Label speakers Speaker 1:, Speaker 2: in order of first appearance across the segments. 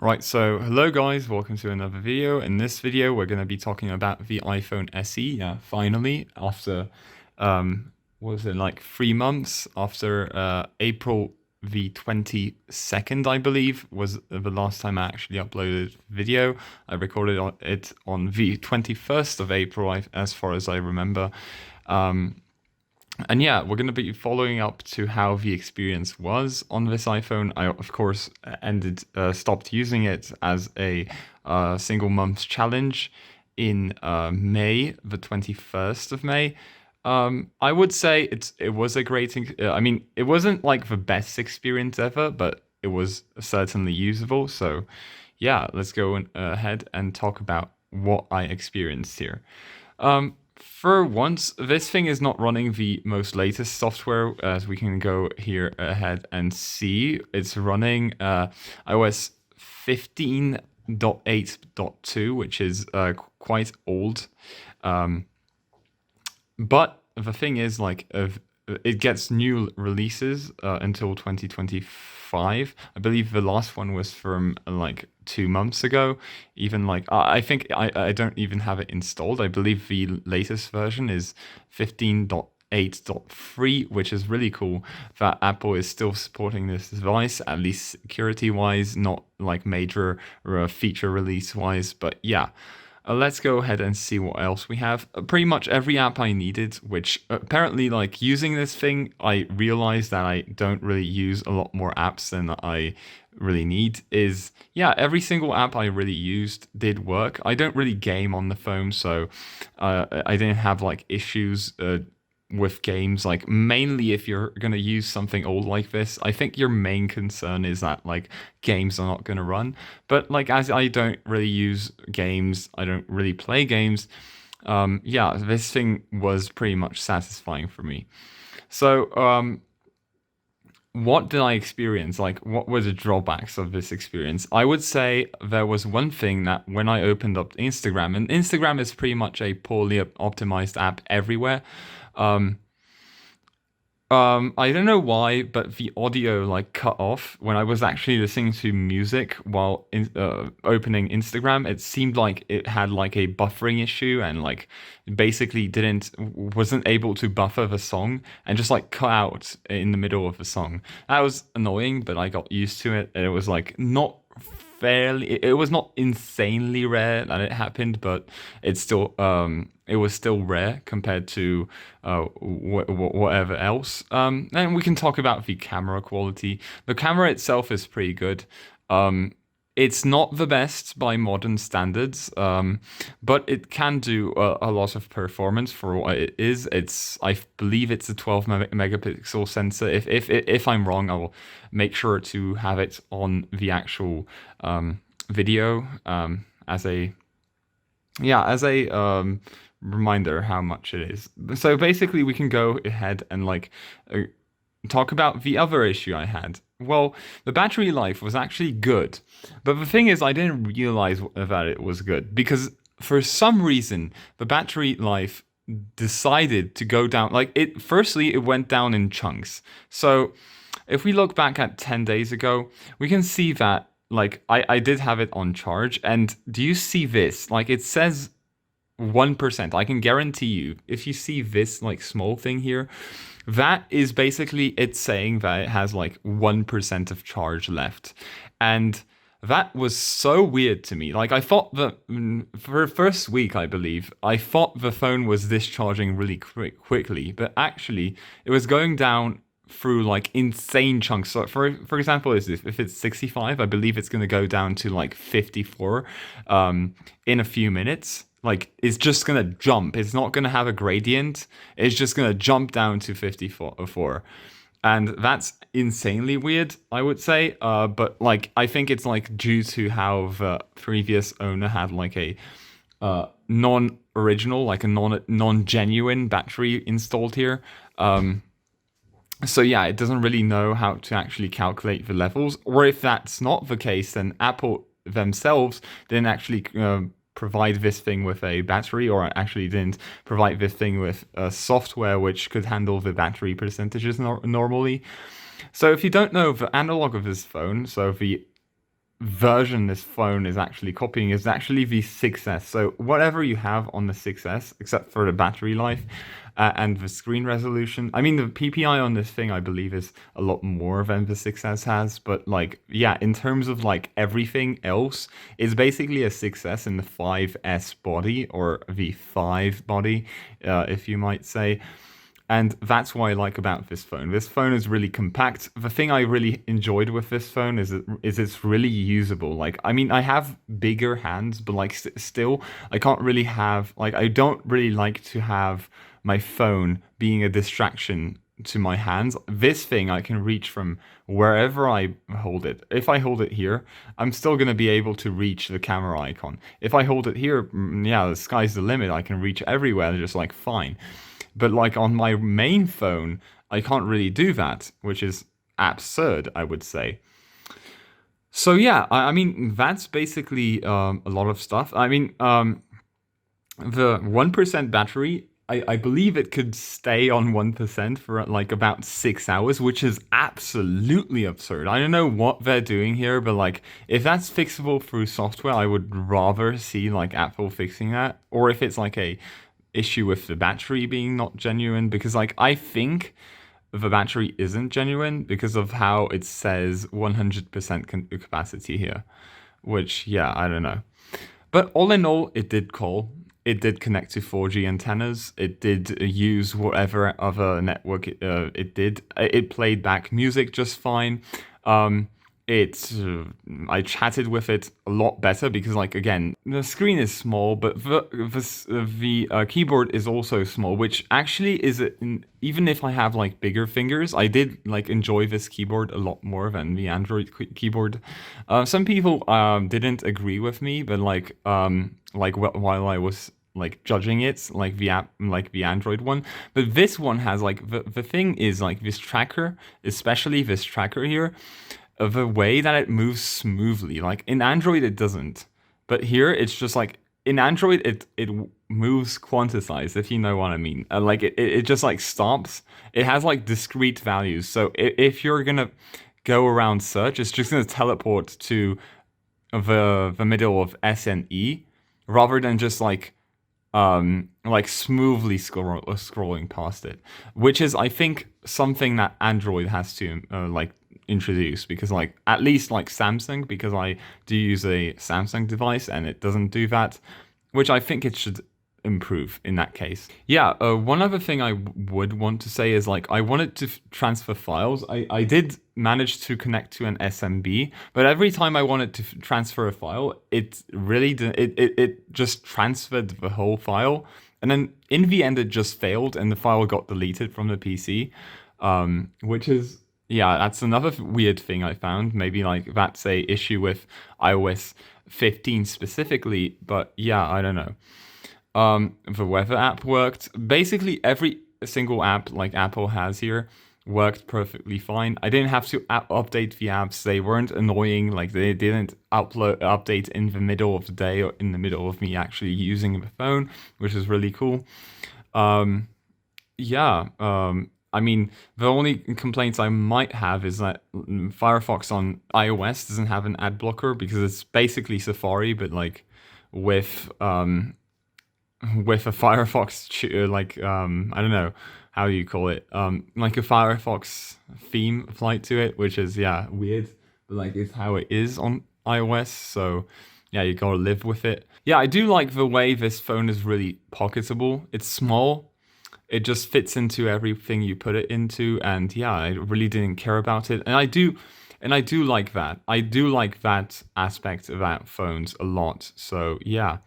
Speaker 1: Right, so hello guys, welcome to another video. In this video, we're going to be talking about the iPhone SE. Yeah, finally, after, what was it, like 3 months after April the 22nd, I believe, was the last time I actually uploaded video. I recorded it on the 21st of April, as far as I remember. And yeah, we're going to be following up to how the experience was on this iPhone. I, of course, stopped using it as a single month challenge in May, the 21st of May. I would say it was a great. I mean, it wasn't like the best experience ever, but it was certainly usable. So, yeah, let's go ahead and talk about what I experienced here. For once, this thing is not running the most latest software, as we can go here ahead and see. It's running iOS 15.8.2, which is quite old. But the thing is, like, it gets new releases until 2025. I believe the last one was from like 2 months ago. Even like I think I don't even have it installed. I believe the latest version is 15.8.3, which is really cool that Apple is still supporting this device, at least security wise, not like major feature release wise. But yeah. Let's go ahead and see what else we have. Pretty much every app I needed, which apparently, like, using this thing, I realized that I don't really use a lot more apps than I really need. Yeah, every single app I really used did work. I don't really game on the phone, so I didn't have like issues with games. Like, mainly if you're gonna use something old like this, I think your main concern is that like games are not gonna run. But like, as I don't really use games, I don't really play games, yeah, this thing was pretty much satisfying for me. So what did I experience? Like, what were the drawbacks of this experience? I would say there was one thing that when I opened up Instagram, and Instagram is pretty much a poorly optimized app everywhere. Um, I don't know why, but the audio like cut off when I was actually listening to music while opening Instagram. It seemed like it had like a buffering issue and like basically wasn't able to buffer the song and just like cut out in the middle of the song. That was annoying, but I got used to it. It was like not it was not insanely rare that it happened, but it was still rare compared to whatever else. And we can talk about the camera quality. The camera itself is pretty good. It's not the best by modern standards, but it can do a lot of performance for what it is. I believe it's a 12 megapixel sensor. If I'm wrong, I will make sure to have it on the actual video as a reminder how much it is. So basically, we can go ahead and like talk about the other issue I had. Well, the battery life was actually good, but the thing is, I didn't realize that it was good because for some reason the battery life decided to go down. Like firstly, it went down in chunks. So if we look back at 10 days ago, we can see that like I did have it on charge. And do you see this? Like it says 1%. I can guarantee you, if you see this like small thing here, that is basically it saying that it has like 1% of charge left. And that was so weird to me. Like I thought that for the first week, I believe, I thought the phone was discharging really quickly, but actually it was going down through like insane chunks. So for example, if it's 65, I believe it's going to go down to like 54 in a few minutes. Like it's just gonna jump. It's not gonna have a gradient. It's just gonna jump down to 54, and that's insanely weird, I would say. But like I think it's like due to how the previous owner had like a non-original, like a non-genuine battery installed here. So yeah, it doesn't really know how to actually calculate the levels. Or if that's not the case, then Apple themselves didn't actually provide this thing with a battery, or actually didn't provide this thing with software which could handle the battery percentages normally. So if you don't know the analog of this phone, so version this phone is actually copying is actually the 6S. So whatever you have on the 6S, except for the battery life and the screen resolution. I mean, the PPI on this thing, I believe, is a lot more than the 6S has. But like, yeah, in terms of like everything else, it's basically a 6S in the 5S body or the 5 body, if you might say. And that's what I like about this phone. This phone is really compact. The thing I really enjoyed with this phone is it's really usable. Like, I mean, I have bigger hands, but like still, I can't really have, like, I don't really like to have my phone being a distraction to my hands. This thing I can reach from wherever I hold it. If I hold it here, I'm still going to be able to reach the camera icon. If I hold it here, yeah, the sky's the limit. I can reach everywhere just like fine. But like on my main phone, I can't really do that, which is absurd, I would say. So yeah, I mean that's basically a lot of stuff. I mean, the 1% battery, I believe it could stay on 1% for like about 6 hours, which is absolutely absurd. I don't know what they're doing here, but like if that's fixable through software, I would rather see like Apple fixing that, or if it's like a issue with the battery being not genuine, because like I think the battery isn't genuine because of how it says 100% capacity here, which yeah, I don't know. But all in all, it did call. It did connect to 4G antennas. It did use whatever other network it did. It played back music just fine. I chatted with it a lot better because, like, again, the screen is small, but the keyboard is also small, which actually is even if I have like bigger fingers, I did like enjoy this keyboard a lot more than the Android keyboard. Some people didn't agree with me, but while I was like judging it, like the app, like the Android one, but this one has like the thing is like this tracker, especially this tracker here, the way that it moves smoothly. Like in Android, it doesn't, but here it's just like in Android, it moves quantized, if you know what I mean. Like it just like stops. It has like discrete values. So if you're gonna go around search, it's just gonna teleport to the middle of S and E, rather than just like smoothly scrolling past it, which is I think something that Android has to introduce, because like at least like Samsung, because I do use a Samsung device and it doesn't do that, which I think it should improve in that case. Yeah, one other thing I would want to say is like I wanted to transfer files. I did manage to connect to an SMB, but every time I wanted to transfer a file, it really it just transferred the whole file, and then in the end it just failed and the file got deleted from the PC, which is, yeah, that's another weird thing I found. Maybe like that's a issue with iOS 15 specifically, but yeah, I don't know. The weather app worked. Basically every single app like Apple has here worked perfectly fine. I didn't have to update the apps. They weren't annoying. Like they didn't update in the middle of the day or in the middle of me actually using the phone, which is really cool. Yeah. I mean, the only complaints I might have is that Firefox on iOS doesn't have an ad blocker, because it's basically Safari, but like with a Firefox I don't know how you call it, like a Firefox theme applied to it, which is, yeah, weird, but like it's how it is on iOS, so yeah, you gotta live with it. Yeah, I do like the way this phone is really pocketable. It's small, it just fits into everything you put it into, and yeah, I really didn't care about it, and I do like that. I do like that aspect about phones a lot. So yeah.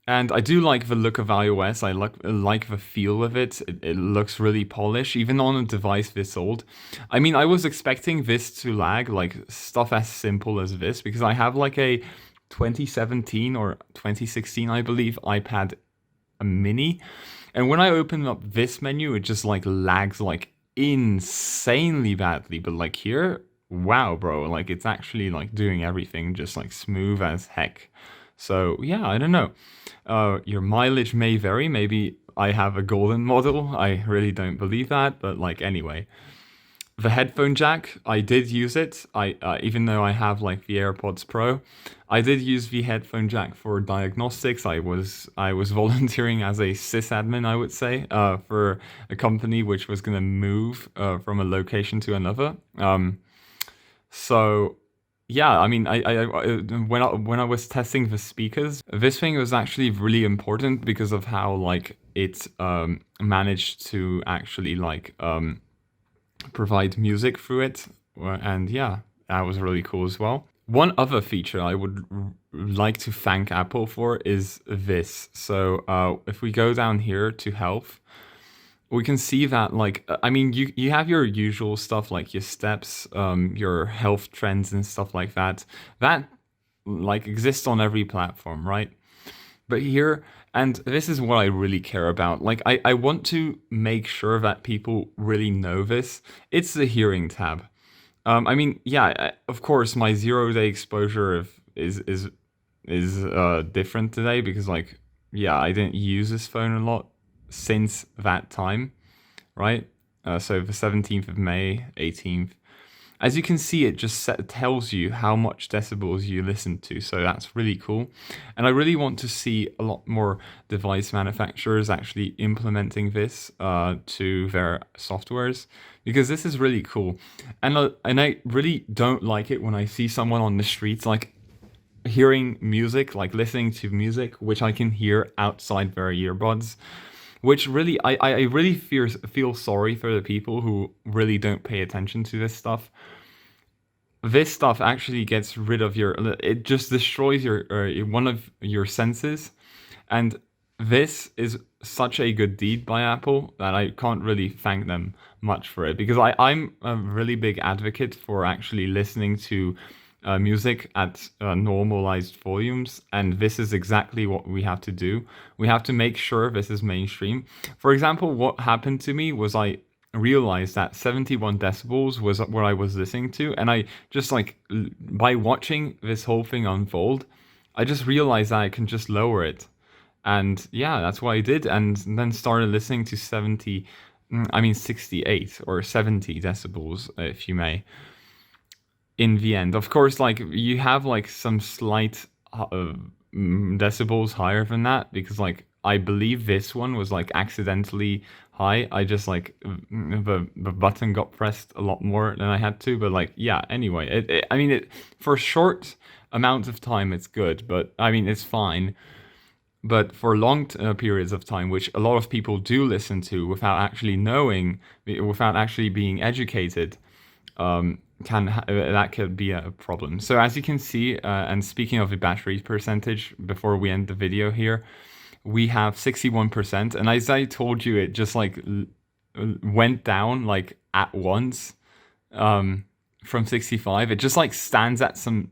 Speaker 1: And I do like the look of iOS. I like the feel of it. It looks really polished, even on a device this old. I mean, I was expecting this to lag, like stuff as simple as this, because I have like a 2017 or 2016, I believe, iPad mini. And when I open up this menu, it just like lags like insanely badly. But like here, wow, bro, like it's actually like doing everything just like smooth as heck. So yeah, I don't know. Your mileage may vary. Maybe I have a golden model. I really don't believe that, but like anyway. The headphone jack, I did use it. I even though I have like the AirPods Pro, I did use the headphone jack for diagnostics. I was volunteering as a sysadmin, I would say, for a company which was gonna move from a location to another. So yeah, I mean, when I was testing the speakers, this thing was actually really important because of how like it managed to actually like provide music through it. And yeah, that was really cool as well. One other feature I would like to thank Apple for is this. So if we go down here to health, we can see that like I mean you have your usual stuff like your steps, your health trends and stuff like that. That like exists on every platform, right? But here, and this is what I really care about. Like, I want to make sure that people really know this. It's the hearing tab. I mean, yeah, of course, my 0 day exposure is different today because, like, yeah, I didn't use this phone a lot since that time, right? So the 17th of May, 18th. As you can see, it just tells you how much decibels you listen to, so that's really cool. And I really want to see a lot more device manufacturers actually implementing this to their softwares, because this is really cool. And I really don't like it when I see someone on the streets like hearing music, like listening to music, which I can hear outside their earbuds. Which really, I really feel sorry for the people who really don't pay attention to this stuff. This stuff actually gets rid of it just destroys your one of your senses, and this is such a good deed by Apple that I can't really thank them much for it, because I'm a really big advocate for actually listening to music at normalized volumes, and this is exactly what we have to do. We have to make sure this is mainstream. For example, what happened to me was I realized that 71 decibels was what I was listening to, and I just like by watching this whole thing unfold, I just realized that I can just lower it. And yeah, that's what I did, and then started listening to 68 or 70 decibels, if you may, in the end. Of course, like you have like some slight decibels higher than that, because like I believe this one was like accidentally high. I just like the button got pressed a lot more than I had to, but like yeah, anyway, I mean it for short amounts of time it's good, but I mean it's fine. But for long periods of time, which a lot of people do listen to without actually knowing, without actually being educated, that could be a problem. So as you can see, and speaking of the battery percentage, before we end the video here, we have 61%, and as I told you, it just like went down like at once from 65. It just like stands at some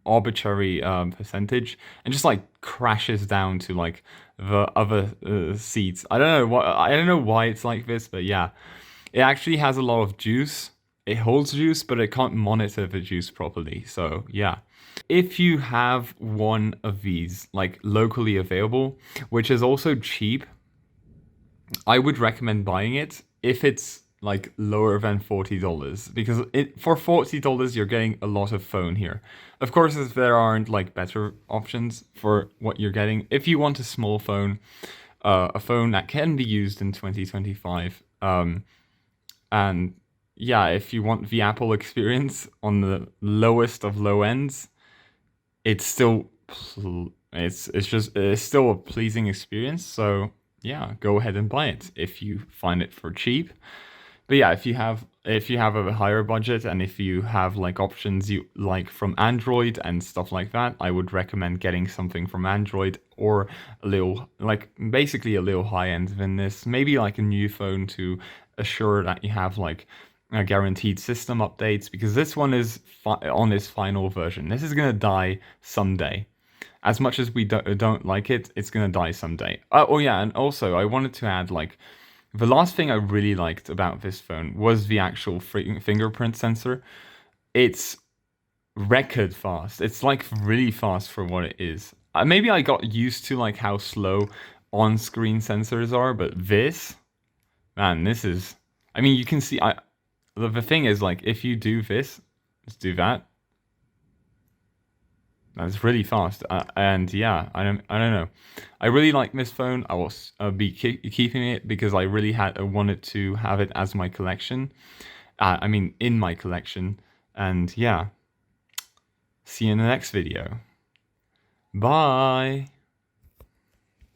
Speaker 1: arbitrary percentage and just like crashes down to like the other seats. I don't know why it's like this, but yeah, it actually has a lot of juice. It holds juice, but it can't monitor the juice properly. So yeah, if you have one of these like locally available, which is also cheap, I would recommend buying it if it's like lower than $40, because for $40 you're getting a lot of phone here. Of course, if there aren't like better options for what you're getting, if you want a small phone, a phone that can be used in 2025, and yeah, if you want the Apple experience on the lowest of low ends, it's still it's still a pleasing experience. So yeah, go ahead and buy it if you find it for cheap. But yeah, if you have a higher budget, and if you have like options you like from Android and stuff like that, I would recommend getting something from Android, or a little like basically a little high end than this. Maybe like a new phone to assure that you have like guaranteed system updates, because this one is on its final version. This is gonna die someday. As much as we don't like it, it's gonna die someday. Oh yeah, and also I wanted to add like the last thing I really liked about this phone was the actual fingerprint sensor. It's record fast. It's like really fast for what it is. Maybe I got used to like how slow on-screen sensors are, but this, man, this is. I mean, you can see. the thing is, like, if you do this, let's do that. That's really fast, and yeah, I don't know. I really like this phone. I will be keeping it because I really wanted to have it as my collection. I mean, in my collection, and yeah. See you in the next video. Bye.